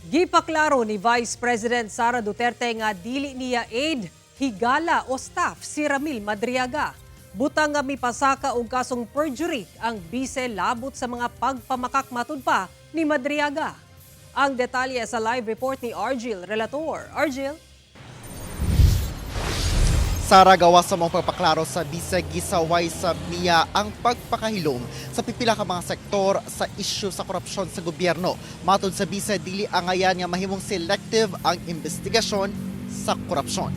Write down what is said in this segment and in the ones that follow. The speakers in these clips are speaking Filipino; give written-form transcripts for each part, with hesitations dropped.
Gipaklaro ni Vice President Sara Duterte nga dili niya aid, higala o staff si Ramil Madriaga. Butang nga mipasaka og kasong perjury ang bise labot sa mga pagpamakakmatud pa ni Madriaga. Ang detalye sa live report ni Argil Relator. Argil? Sara, gawa sa mga pagpaklaro sa bisag gisaway sa niya ang pagpakahilom sa pipila ka mga sektor sa isyu sa korupsyon sa gobyerno. Matod sa bisag, dili angayan nga mahimong selective ang investigasyon sa korupsyon.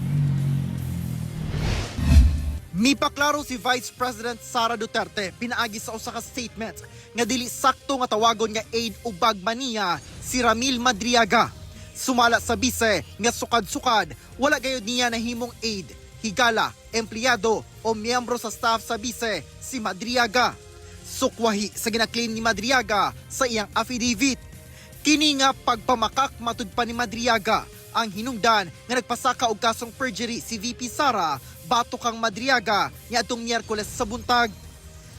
Mipaklaro si Vice President Sara Duterte pinaagi sa usa ka statement nga dili sakto nga tawagon nga aid ug bagman niya si Ramil Madriaga. Sumala sa bise nga sukad-sukad, wala gayud niya nahimong aid, higala, empleyado o miyembro sa staff sa bise si Madriaga. Sukwahi sa ginaklaim ni Madriaga sa iyang affidavit. Kini nga pagpamakak matud pa ni Madriaga ang hinungdan nga nagpasaka og kasong perjury si VP Sara batok kang Madriaga niadtong Miyerkules sa buntag.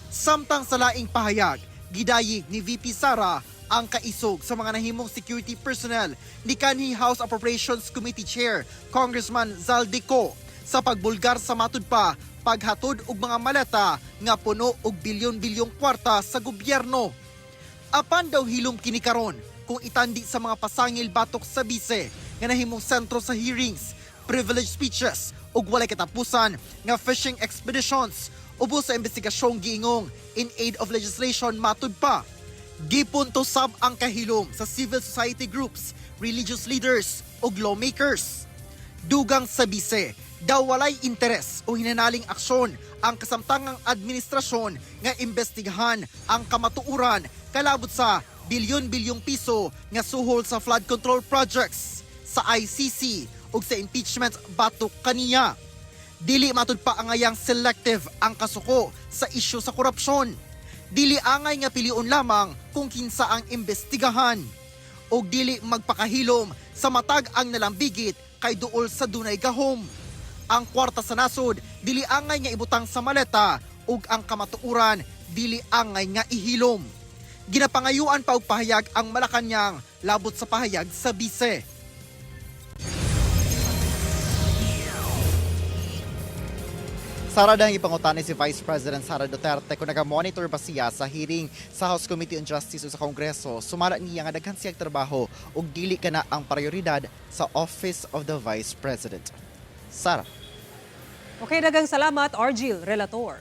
Samtang sa laing pahayag, gidayig ni VP Sara ang kaisog sa mga nahimong security personnel ni kanhi House Appropriations Committee Chair Congressman Zaldico sa pagbulgar sa matud pa paghatod og mga maleta nga puno og bilyon-bilyong kwarta sa gobyerno. Apan daw hilom kini karon kung itandi sa mga pasangil batok sa bise nga nahimong sentro sa hearings, privilege speeches ug walay katapusan nga fishing expeditions ubos sa investigasyong giingong in aid of legislation matud pa. Gipunto sab ang kahilom sa civil society groups, religious leaders ug lawmakers. Dugang sa bise, daw walay interes o hinanaling aksyon ang kasamtangang administrasyon nga imbestigahan ang kamatuuran kalabot sa bilyon-bilyong piso nga suhol sa flood control projects sa ICC ug sa impeachment batok kaniya. Dili matud pa angayang selective ang kasuko sa isyu sa korupsyon. Dili angay nga piliun lamang kung kinsa ang imbestigahan. Og dili magpakahilom sa matag ang nalambigit kay duol sa dunay gahom. Ang kwarta sa nasod dili angay nga ibutang sa maleta ug ang kamatuuran dili angay nga ihilom. Ginapangayuan pa og pahayag ang Malacañang labot sa pahayag sa bise. Sara, dahil ipangutani si Vice President Sara Duterte kung naga-monitor ba siya sa hearing sa House Committee on Justice o sa Kongreso, sumala niya nga daghan siyang trabaho ug dili kana ang prioridad sa Office of the Vice President. Sara. Okay, dagang salamat, Argil Relator.